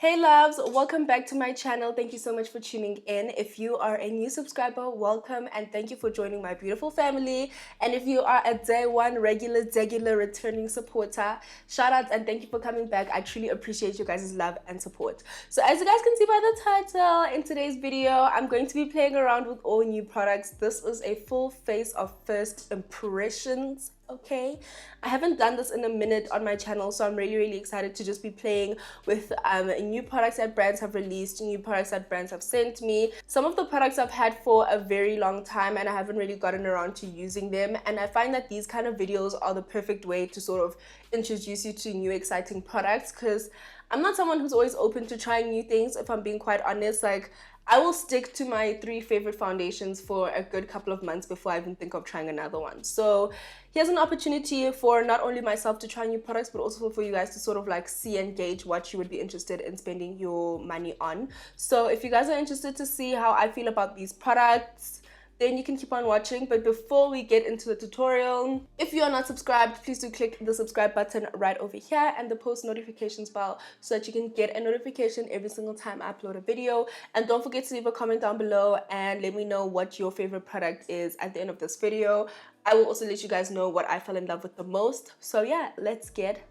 Hey loves, welcome back to my channel. Thank you so much for tuning in. If you are a new subscriber, welcome and thank you for joining my beautiful family. And if you are a day one regular returning supporter, shout out and thank you for coming back. I truly appreciate you guys' love and support. So as you guys can see by the title, in today's video, I'm going to be playing around with all new products. This is a full face of first impressions. Okay, I haven't done this in a minute on my channel, so I'm really excited to just be playing with new products that brands have released, new products that brands have sent me. Some of the products I've had for a very long time and I haven't really gotten around to using them, and I find that these kind of videos are the perfect way to sort of introduce you to new exciting products, because I'm not someone who's always open to trying new things. If I'm being quite honest, like, I will stick to my 3 favorite foundations for a good couple of months before I even think of trying another one. So here's an opportunity for not only myself to try new products, but also for you guys to sort of like see and gauge what you would be interested in spending your money on. So if you guys are interested to see how I feel about these products, then you can keep on watching. But before we get into the tutorial, if you are not subscribed, please do click the subscribe button right over here and the post notifications bell so that you can get a notification every single time I upload a video. And don't forget to leave a comment down below and let me know what your favorite product is at the end of this video. I will also let you guys know what I fell in love with the most. So yeah, let's get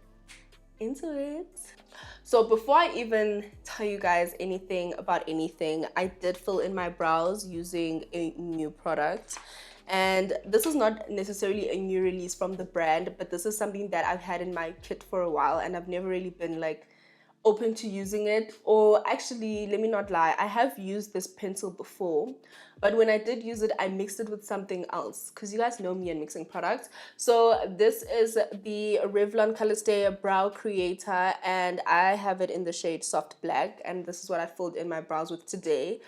into it. So before I even tell you guys anything about anything, I did fill in my brows using a new product. And this is not necessarily a new release from the brand, but this is something that I've had in my kit for a while and I've never really been like open to using it. Or actually, let me not lie, I have used this pencil before, but when I did use it, I mixed it with something else, because you guys know me and mixing products. So this is the Revlon Colorstay Brow Creator, and I have it in the shade Soft Black, and this is what I filled in my brows with today.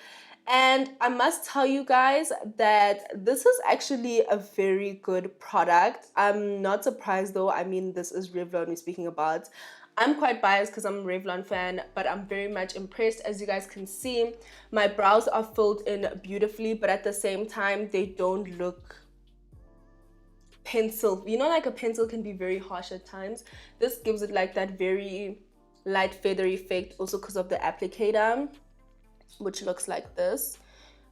And I must tell you guys that this is actually a very good product. I'm not surprised though. I mean, this is Revlon we're speaking about. I'm quite biased because I'm a Revlon fan, but I'm very much impressed. As you guys can see, my brows are filled in beautifully, but at the same time, they don't look pencil. You know, like a pencil can be very harsh at times. This gives it like that very light feather effect, also because of the applicator, which looks like this.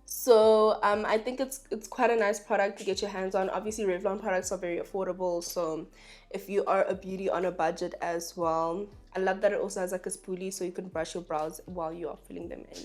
So I think it's quite a nice product to get your hands on. Obviously, Revlon products are very affordable, so if you are a beauty on a budget as well, I love that it also has like a spoolie so you can brush your brows while you are filling them in.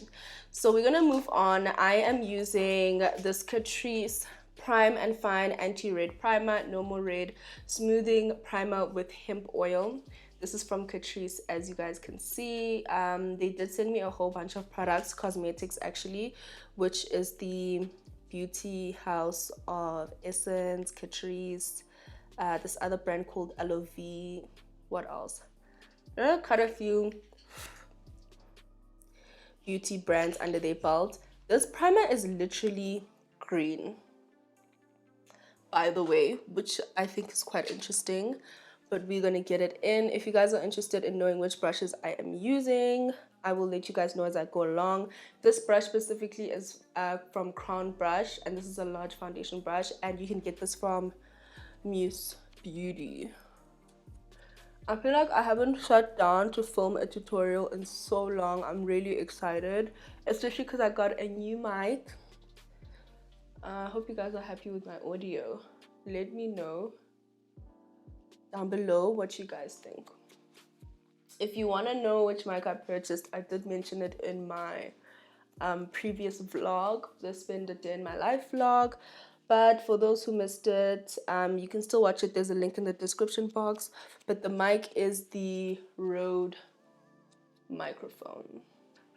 So we're gonna move on. I am using this Catrice Prime and Fine Anti-Red Primer, No More Red Smoothing Primer with hemp oil. This is from Catrice, as you guys can see. They did send me a whole bunch of products, cosmetics actually, which is the beauty house of Essence, Catrice, this other brand called Aloe. What else? There are quite a few beauty brands under their belt. This primer is literally green, by the way, which I think is quite interesting. But we're gonna get it in. If you guys are interested in knowing which brushes I am using, I will let you guys know as I go along. This brush specifically is from Crown Brush, and this is a large foundation brush, and you can get this from Muse Beauty. I feel like I haven't sat down to film a tutorial in so long. I'm really excited, especially because I got a new mic. I hope you guys are happy with my audio. Let me know down below what you guys think. If you want to know which mic I purchased, I did mention it in my previous vlog, the Spend a Day in My Life vlog, but for those who missed it, you can still watch it. There's a link in the description box. But the mic is the Rode microphone.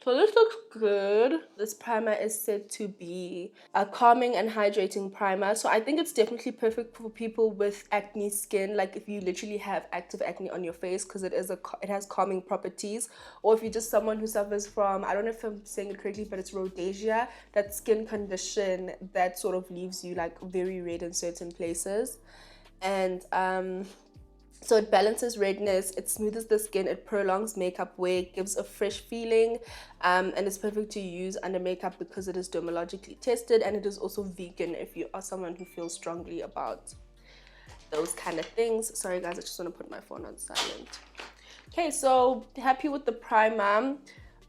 So this looks good. This primer is said to be a calming and hydrating primer. So I think it's definitely perfect for people with acne skin. Like if you literally have active acne on your face, because it has calming properties. Or if you're just someone who suffers from, I don't know if I'm saying it correctly, but it's rosacea, that skin condition that sort of leaves you like very red in certain places. And so it balances redness, it smooths the skin, it prolongs makeup wear, gives a fresh feeling, and it's perfect to use under makeup because it is dermatologically tested, and it is also vegan if you are someone who feels strongly about those kind of things. Sorry guys, I just want to put my phone on silent. Okay, so happy with the primer.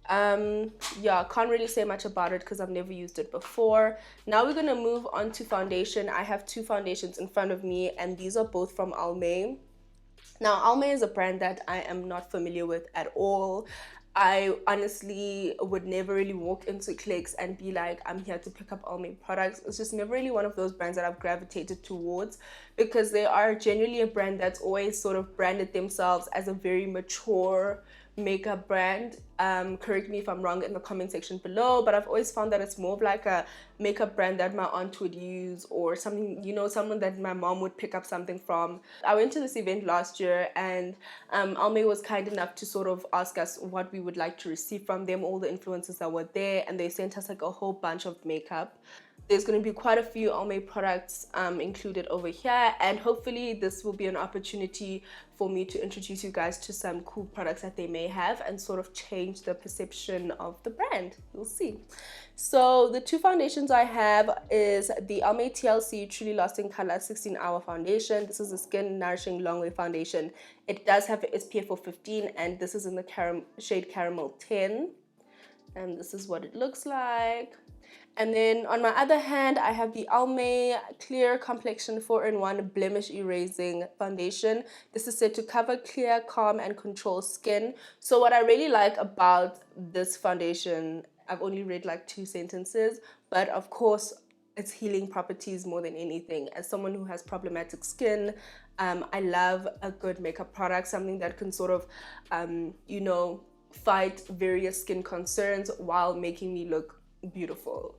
Yeah, can't really say much about it because I've never used it before. Now we're gonna move on to foundation. I have two foundations in front of me, and these are both from Almay. Now, Almay is a brand that I am not familiar with at all. I honestly would never really walk into Clicks and be like, I'm here to pick up Almay products. It's just never really one of those brands that I've gravitated towards, because they are genuinely a brand that's always sort of branded themselves as a very mature makeup brand. Correct me if I'm wrong in the comment section below, but I've always found that it's more of like a makeup brand that my aunt would use, or something, you know, someone that my mom would pick up something from. I went to this event last year, and Almay was kind enough to sort of ask us what we would like to receive from them, all the influencers that were there, and they sent us like a whole bunch of makeup. There's going to be quite a few Almay products included over here, and hopefully this will be an opportunity for me to introduce you guys to some cool products that they may have and sort of change the perception of the brand. You'll see. So the two foundations I have is the Almay TLC Truly Lasting Color 16-Hour Foundation. This is a skin nourishing long way foundation. It does have an SPF of 15, and this is in the shade Caramel 10, and this is what it looks like. And then on my other hand, I have the Almay Clear Complexion 4-in-1 Blemish Erasing Foundation. This is said to cover, clear, calm, and control skin. So what I really like about this foundation, I've only read like 2 sentences, but of course, its healing properties more than anything. As someone who has problematic skin, I love a good makeup product, something that can sort of, you know, fight various skin concerns while making me look beautiful.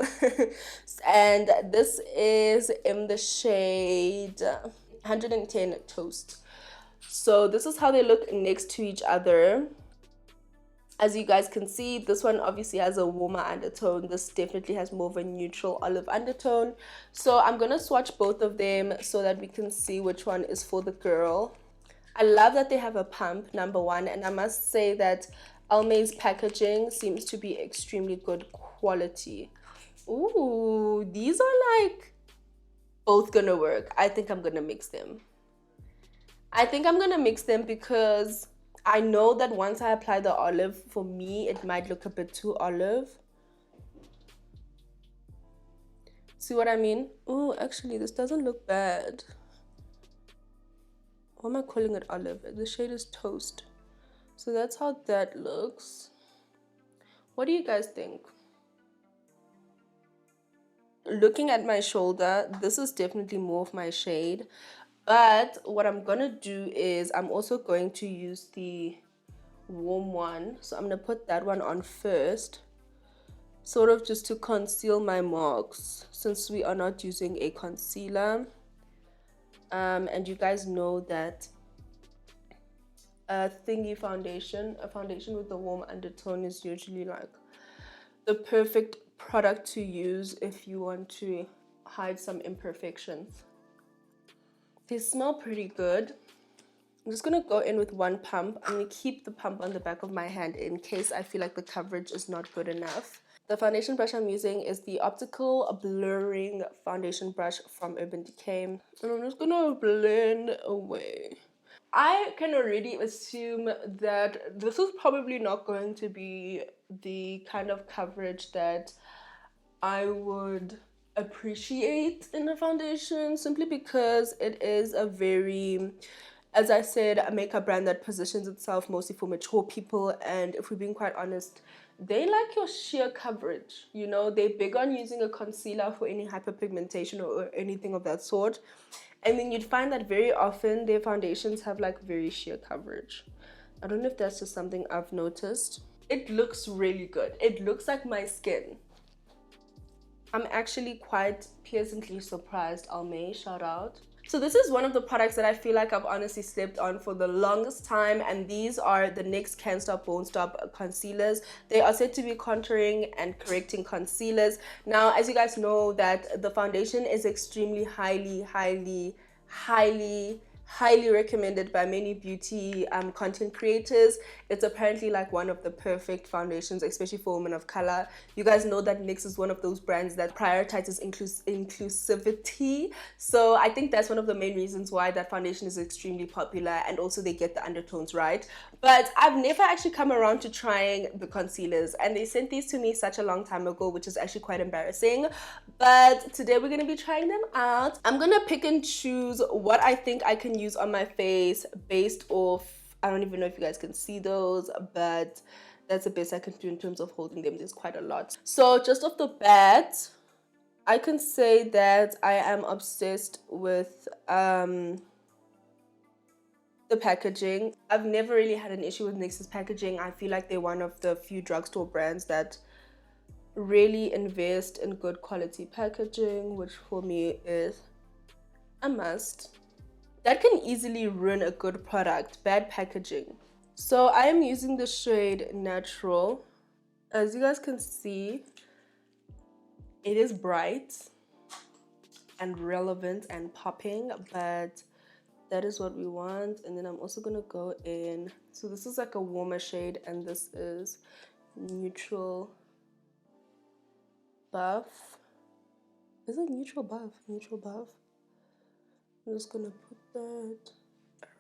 And this is in the shade 110 Toast. So this is how they look next to each other. As you guys can see, this one obviously has a warmer undertone. This definitely has more of a neutral olive undertone. So I'm gonna swatch both of them so that we can see which one is for the girl. I love that they have a pump, number one, and I must say that Almay's packaging seems to be extremely good quality. Ooh, these are like both gonna work. I think I'm gonna mix them. I think I'm gonna mix them because I know that once I apply the olive, for me, it might look a bit too olive. See what I mean? Oh, actually, this doesn't look bad. Why am I calling it olive? The shade is Toast. So that's how that looks. What do you guys think? Looking at my shoulder, this is definitely more of my shade. But what I'm gonna do is I'm also going to use the warm one. So I'm gonna put that one on first, sort of just to conceal my marks, since we are not using a concealer. And you guys know that a foundation with a warm undertone is usually like the perfect product to use if you want to hide some imperfections. They smell pretty good. I'm just gonna go in with one pump. I'm gonna keep the pump on the back of my hand in case I feel like the coverage is not good enough. The foundation brush I'm using is the Optical Blurring Foundation Brush from Urban Decay. And I'm just gonna blend away. I can already assume that this is probably not going to be the kind of coverage that I would appreciate in a foundation, simply because it is a very, as I said, a makeup brand that positions itself mostly for mature people, and if we're being quite honest, they like your sheer coverage. You know, they're big on using a concealer for any hyperpigmentation or anything of that sort. And then you'd find that very often their foundations have like very sheer coverage. I don't know if that's just something I've noticed. It looks really good. It looks like my skin. I'm actually quite pleasantly surprised, Almay, shout out. So this is one of the products that I feel like I've honestly slept on for the longest time, and these are the NYX Can't Stop Won't Stop concealers. They are said to be contouring and correcting concealers. Now, as you guys know, that the foundation is extremely highly highly recommended by many beauty content creators. It's apparently like one of the perfect foundations, especially for women of color. You guys know that NYX is one of those brands that prioritizes inclusivity. So I think that's one of the main reasons why that foundation is extremely popular, and also they get the undertones right. But I've never actually come around to trying the concealers, and they sent these to me such a long time ago, which is actually quite embarrassing. But today we're going to be trying them out. I'm going to pick and choose what I think I can use on my face based off, I don't even know if you guys can see those, but that's the best I can do in terms of holding them. There's quite a lot. So just off the bat, I can say that I am obsessed with the packaging. I've never really had an issue with NYX's packaging. I feel like they're one of the few drugstore brands that really invest in good quality packaging, which for me is a must. That can easily ruin a good product, bad packaging. So I am using the shade Natural. As you guys can see, it is bright and relevant and popping, but that is what we want. And then I'm also gonna go in, so this is like a warmer shade, and this is Neutral Buff. Is it Neutral Buff? Neutral Buff. I'm just gonna put that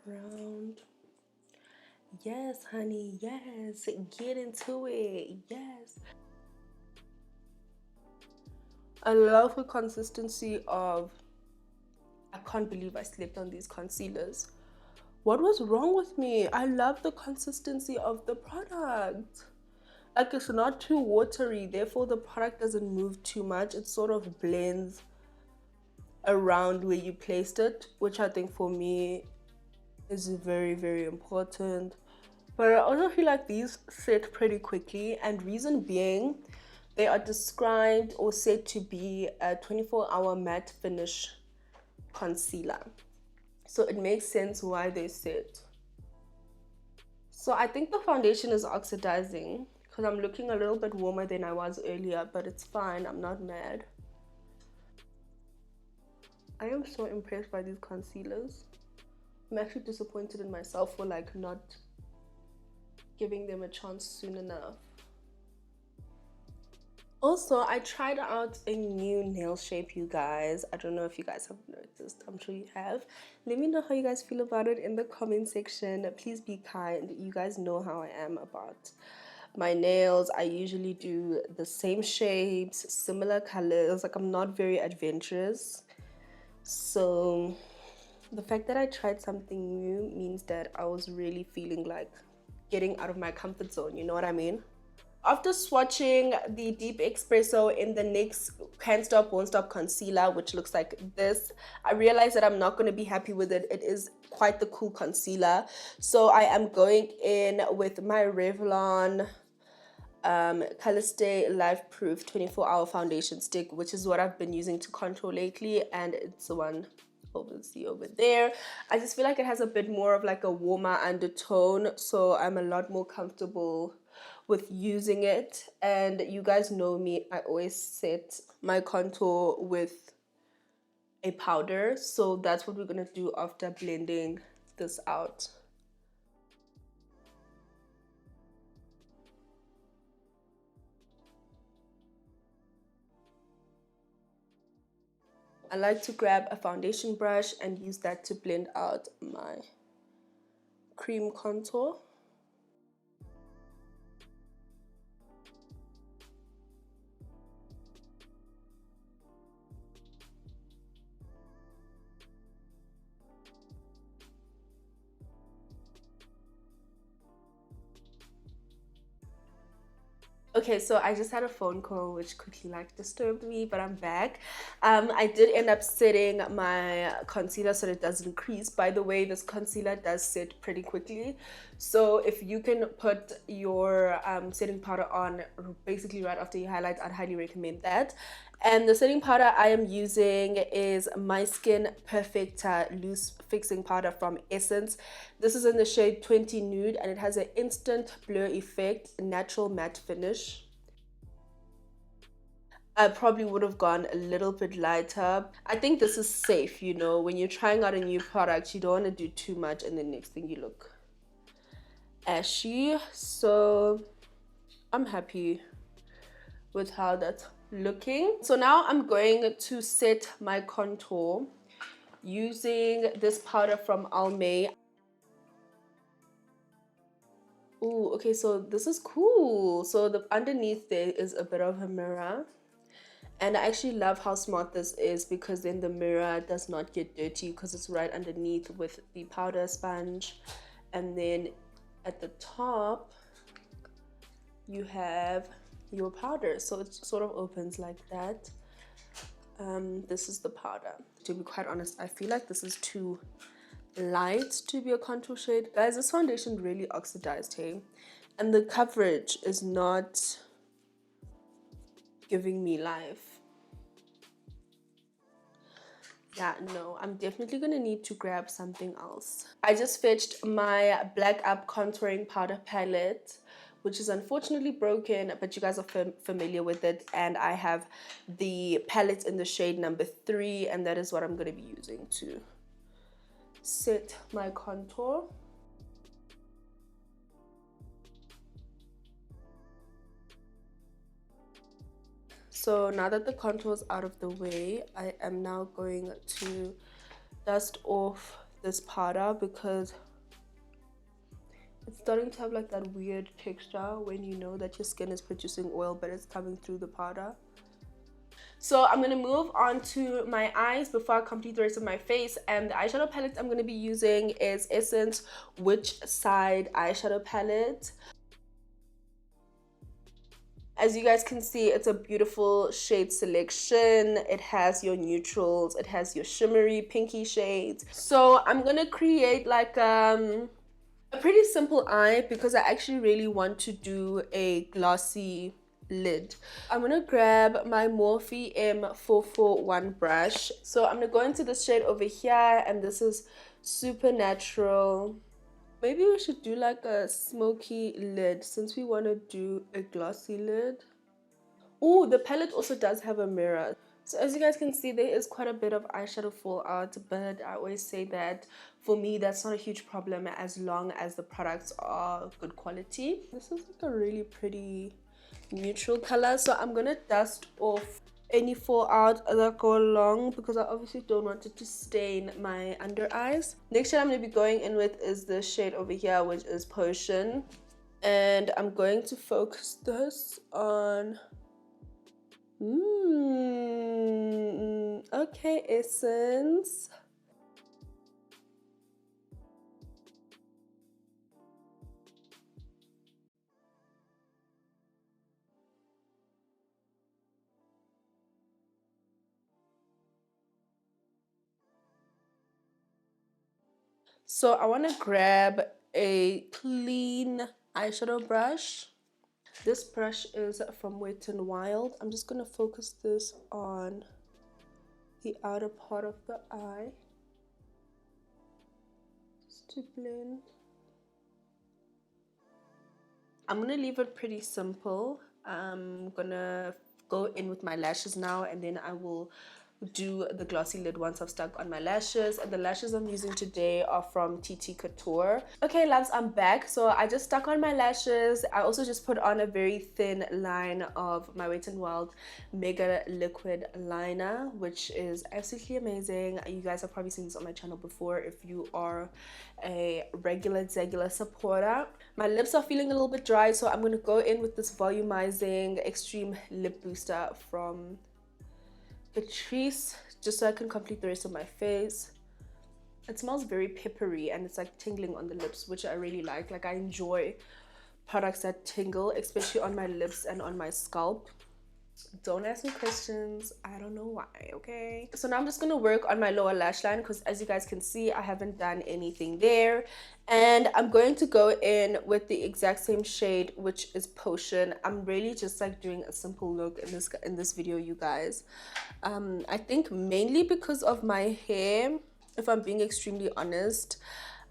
around. Yes, honey, yes. Get into it, yes. I love the consistency of, I can't believe I slept on these concealers. What was wrong with me? I love the consistency of the product. Like, it's not too watery, therefore the product doesn't move too much. It sort of blends around where you placed it, which I think for me is very, very important. But I also feel like these set pretty quickly, and reason being, they are described or said to be a 24-hour matte finish concealer. So it makes sense why they set. So I think the foundation is oxidizing because I'm looking a little bit warmer than I was earlier, but it's fine, I'm not mad. I am so impressed by these concealers. I'm actually disappointed in myself for like not giving them a chance soon enough. Also, I tried out a new nail shape, you guys. I don't know if you guys have noticed. I'm sure you have. Let me know how you guys feel about it in the comment section. Please be kind. You guys know how I am about my nails. I usually do the same shapes, similar colors. Like, I'm not very adventurous. So the fact that I tried something new means that I was really feeling like getting out of my comfort zone, you know what I mean? After swatching the Deep Espresso in the NYX Can't Stop Won't Stop concealer, which looks like this, I realized that I'm not going to be happy with it. It is quite the cool concealer. So I am going in with my Revlon Colorstay Life Proof 24-hour foundation stick, which is what I've been using to contour lately, and it's the one over there. I just feel like it has a bit more of like a warmer undertone, so I'm a lot more comfortable with using it. And you guys know me, I always set my contour with a powder, so that's what we're gonna do after blending this out. I like to grab a foundation brush and use that to blend out my cream contour. Okay, so I just had a phone call which quickly like disturbed me, but I'm back. I did end up setting my concealer so it doesn't crease. By the way, this concealer does set pretty quickly. So if you can put your setting powder on basically right after you highlight, I'd highly recommend that. And the setting powder I am using is My Skin Perfecta Loose Fixing Powder from Essence. This is in the shade 20 Nude, and it has an instant blur effect, natural matte finish. I probably would have gone a little bit lighter. I think this is safe, you know, when you're trying out a new product, you don't want to do too much and the next thing you look ashy. So I'm happy with how that's looking. So now I'm going to set my contour using this powder from Almay. Ooh, okay, so this is cool. So the underneath there is a bit of a mirror. And I actually love how smart this is, because then the mirror does not get dirty because it's right underneath with the powder sponge. And then at the top, you have your powder. So it sort of opens like that. This is the powder. To be quite honest, I feel like this is too light to be a contour shade. Guys, this foundation really oxidized, hey? And the coverage is not giving me life. Yeah, no, I'm definitely gonna need to grab something else. I just fetched my Black Up contouring powder palette, which is unfortunately broken, but you guys are familiar with it. And I have the palette in the shade number 3, and that is what I'm gonna be using to set my contour. So now that the contour is out of the way, I am now going to dust off this powder, because it's starting to have like that weird texture when you know that your skin is producing oil but it's coming through the powder. So I'm going to move on to my eyes before I complete the rest of my face. And the eyeshadow palette I'm going to be using is Essence Which Side eyeshadow palette. As you guys can see, it's a beautiful shade selection. It has your neutrals, it has your shimmery pinky shades. So I'm gonna create like a pretty simple eye, because I actually really want to do a glossy lid. I'm gonna grab my Morphe M441 brush. So I'm gonna go into this shade over here, and this is super natural. Maybe we should do like a smoky lid, since we want to do a glossy lid. Oh, the palette also does have a mirror. So as you guys can see, there is quite a bit of eyeshadow fallout, but I always say that for me, that's not a huge problem as long as the products are good quality. This is like a really pretty neutral color. So I'm going to dust off any fallout that go along, because I obviously don't want it to stain my under eyes. Next shade I'm going to be going in with is the shade over here, which is Potion. And I'm going to focus this on... okay, Essence. So I want to grab a clean eyeshadow brush. This brush is from Wet n Wild. I'm just going to focus this on the outer part of the eye, just to blend. I'm going to leave it pretty simple. I'm going to go in with my lashes now, and then I will do the glossy lid once I've stuck on my lashes. And the lashes I'm using today are from Couture. Okay, loves, I'm back. So I just stuck on my lashes. I also just put on a very thin line of my Wet n Wild Mega Liquid Liner, which is absolutely amazing. You guys have probably seen this on my channel before if you are a regular supporter. My lips are feeling a little bit dry, so I'm going to go in with this volumizing extreme lip booster from Catrice, just so I can complete the rest of my face. It smells very peppery, and it's like tingling on the lips, which I really like. Like, I enjoy products that tingle, especially on my lips and on my scalp. Don't ask me questions, I don't know why, okay? So now I'm just gonna work on my lower lash line, because as you guys can see, I haven't done anything there. And I'm going to go in with the exact same shade, which is Potion. I'm really just like doing a simple look in this video, you guys. I think mainly because of my hair, if I'm being extremely honest.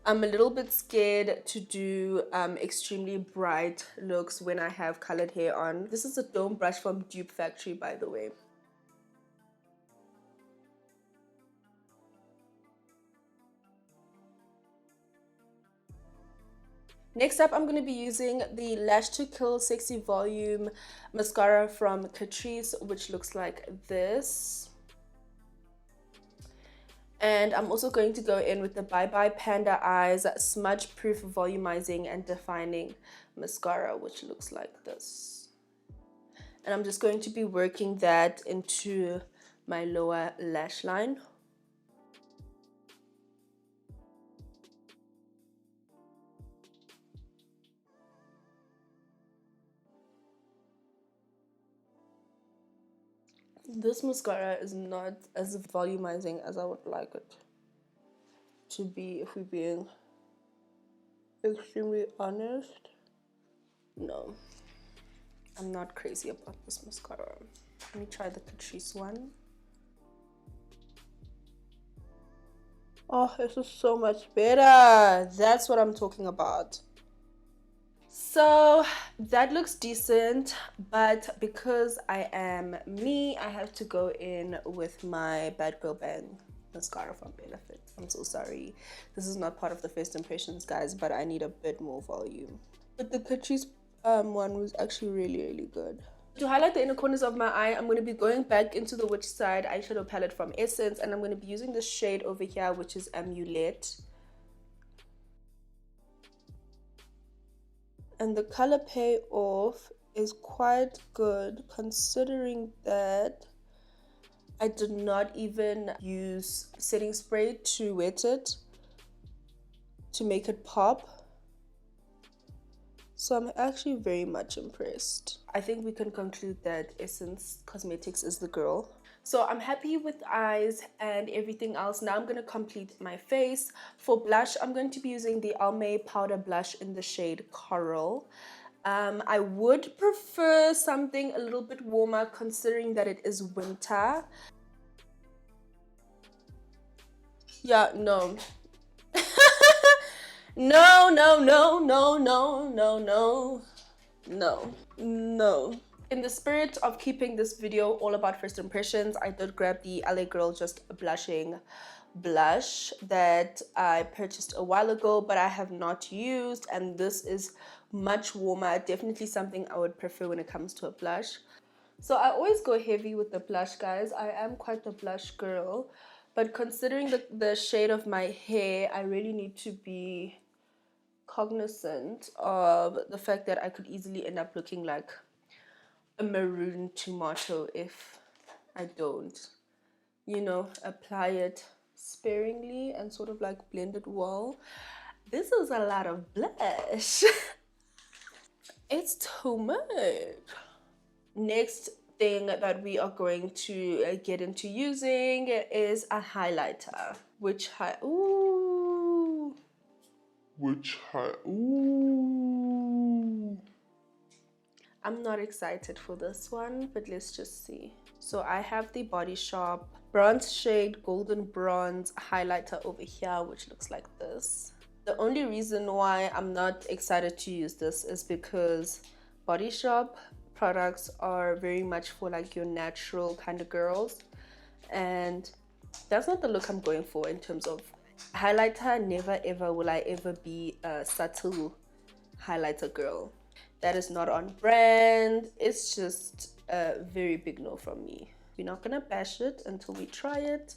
I'm a little bit scared to do extremely bright looks when I have colored hair on. This is a dome brush from Dupe Factory, by the way. Next up, I'm going to be using the Lash to Kill Sexy Volume Mascara from Catrice, which looks like this. And I'm also going to go in with the Bye Bye Panda Eyes Smudge Proof Volumizing and Defining Mascara, which looks like this. And I'm just going to be working that into my lower lash line. This mascara is not as volumizing as I would like it to be, if we're being extremely honest. No, I'm not crazy about this mascara. Let me try the Catrice one. Oh, this is so much better. That's what I'm talking about. So that looks decent, but because I am me, I have to go in with my Bad Girl Bang mascara from Benefit. I'm so sorry. This is not part of the first impressions, guys, but I need a bit more volume. But the Catrice one was actually really good. To highlight the inner corners of my eye, I'm going to be going back into the Witch Side eyeshadow palette from Essence, and I'm going to be using this shade over here, which is Amulet. And the color payoff is quite good, considering that I did not even use setting spray to wet it to make it pop. So I'm actually very much impressed. I think we can conclude that Essence Cosmetics is the girl. So I'm happy with eyes and everything else. Now I'm going to complete my face. For blush, I'm going to be using the Almay powder blush in the shade Coral. I would prefer something a little bit warmer considering that it is winter. Yeah, no. No, no, no, no, no, no, no, no, no. In the spirit of keeping this video all about first impressions, I did grab the LA Girl Just Blushing blush that I purchased a while ago, but I have not used, and this is much warmer. Definitely something I would prefer when it comes to a blush. So I always go heavy with the blush, guys. I am quite a blush girl, but considering the shade of my hair, I really need to be cognizant of the fact that I could easily end up looking like a maroon tomato if I don't, you know, apply it sparingly and sort of like blend it well. This is a lot of blush. It's too much. Next thing that we are going to get into using is a highlighter. I'm not excited for this one, but let's just see. So I have the Body Shop Bronze Shade Golden Bronze highlighter over here, which looks like this. The only reason why I'm not excited to use this is because Body Shop products are very much for like your natural kind of girls, and that's not the look I'm going for in terms of highlighter. Never ever will I ever be a subtle highlighter girl. That is not on brand. It's just a very big no from me. We're not gonna bash it until we try it.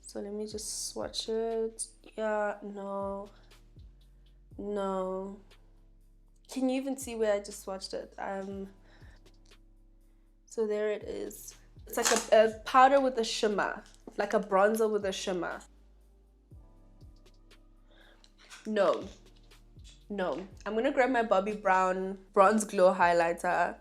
So let me just swatch it. Yeah, no. Can you even see where I just swatched it? So there it is. It's like a powder with a shimmer, like a bronzer with a shimmer. No. I'm gonna grab my Bobbi Brown Bronze Glow highlighter.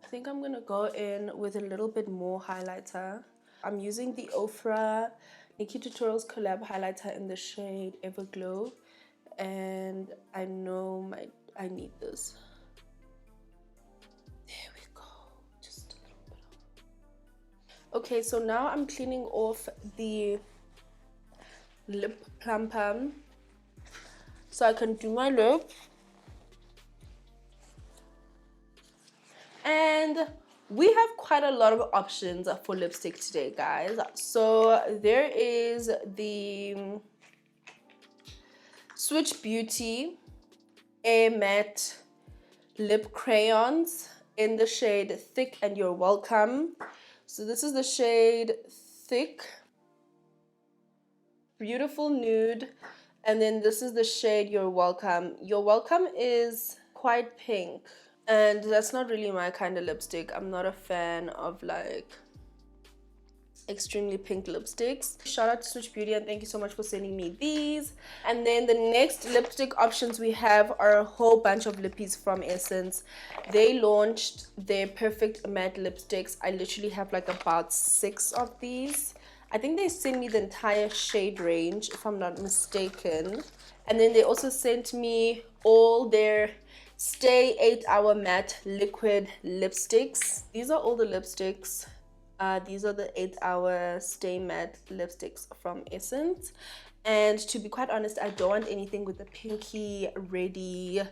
I think I'm gonna go in with a little bit more highlighter. I'm using the OFRA Nikki Tutorials collab highlighter in the shade Everglow, and I know I need this. There we go. Just Okay, so now I'm cleaning off the lip plumper so I can do my lip. And we have quite a lot of options for lipstick today, guys. So there is the Switch Beauty Air Matte Lip Crayons in the shade Thick and You're Welcome. So this is the shade Thick, Beautiful Nude, and then this is the shade You're Welcome. You're Welcome is quite pink, and that's not really my kind of lipstick. I'm not a fan of like extremely pink lipsticks. Shout out to Switch Beauty and thank you so much for sending me these. And then the next lipstick options we have are a whole bunch of lippies from Essence. They launched their perfect matte lipsticks. I literally have like about 6 of these. I think they sent me the entire shade range if I'm not mistaken. And then they also sent me all their Stay 8-Hour Matte Liquid Lipsticks. These are all the lipsticks. These are the 8-Hour Stay Matte lipsticks from Essence. And to be quite honest, I don't want anything with a pinky, reddy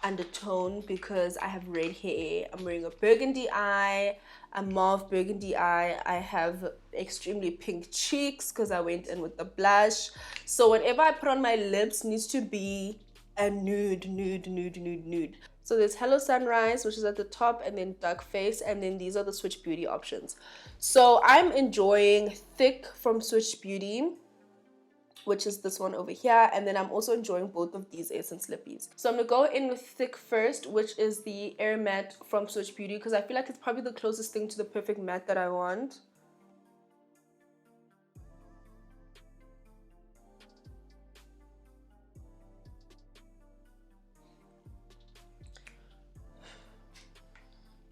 undertone because I have red hair. I'm wearing a burgundy eye, a mauve burgundy eye. I have extremely pink cheeks because I went in with the blush. So whatever I put on my lips needs to be a nude, nude, nude, nude, nude. So there's Hello Sunrise, which is at the top, and then Dark Face, and then these are the Switch Beauty options. So I'm enjoying Thick from Switch Beauty, which is this one over here, and then I'm also enjoying both of these Essence lippies. So I'm gonna go in with Thick first, which is the Air Matte from Switch Beauty, because I feel like it's probably the closest thing to the perfect matte that I want.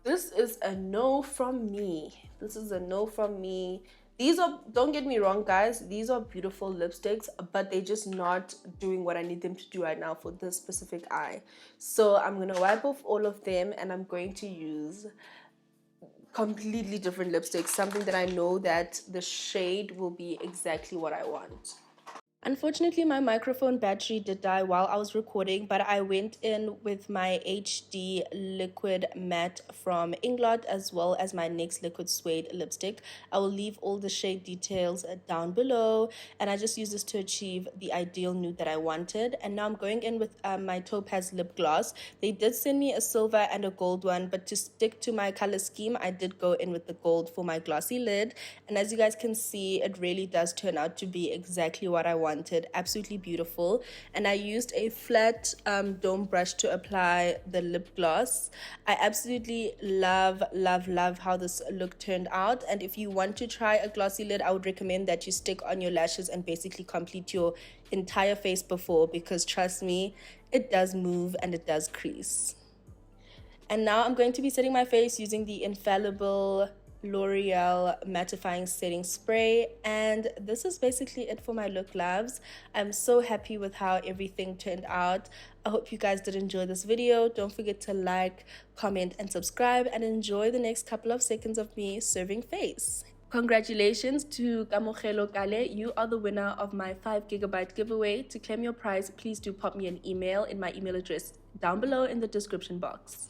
This is a no from me. This is a no from me. These are, don't get me wrong, guys, these are beautiful lipsticks, but they're just not doing what I need them to do right now for this specific eye. So I'm gonna wipe off all of them and I'm going to use completely different lipsticks, something that I know that the shade will be exactly what I want. Unfortunately, my microphone battery did die while I was recording, but I went in with my HD Liquid Matte from Inglot as well as my NYX Liquid Suede lipstick. I will leave all the shade details down below, and I just used this to achieve the ideal nude that I wanted. And now I'm going in with my Topaz lip gloss. They did send me a silver and a gold one, but to stick to my color scheme, I did go in with the gold for my glossy lid. And as you guys can see, it really does turn out to be exactly what I wanted. Absolutely beautiful. And I used a flat dome brush to apply the lip gloss. I absolutely love how this look turned out. And if you want to try a glossy lid, I would recommend that you stick on your lashes and basically complete your entire face before, because trust me, it does move and it does crease. And now I'm going to be setting my face using the infallible L'Oreal mattifying setting spray, and this is basically it for my look, loves. I'm so happy with how everything turned out. I hope you guys did enjoy this video. Don't forget to like, comment, and subscribe, and enjoy the next couple of seconds of me serving face. Congratulations to Kamogelo Kale. You are the winner of my 5GB giveaway. To claim your prize, please do pop me an email in my email address down below in the description box.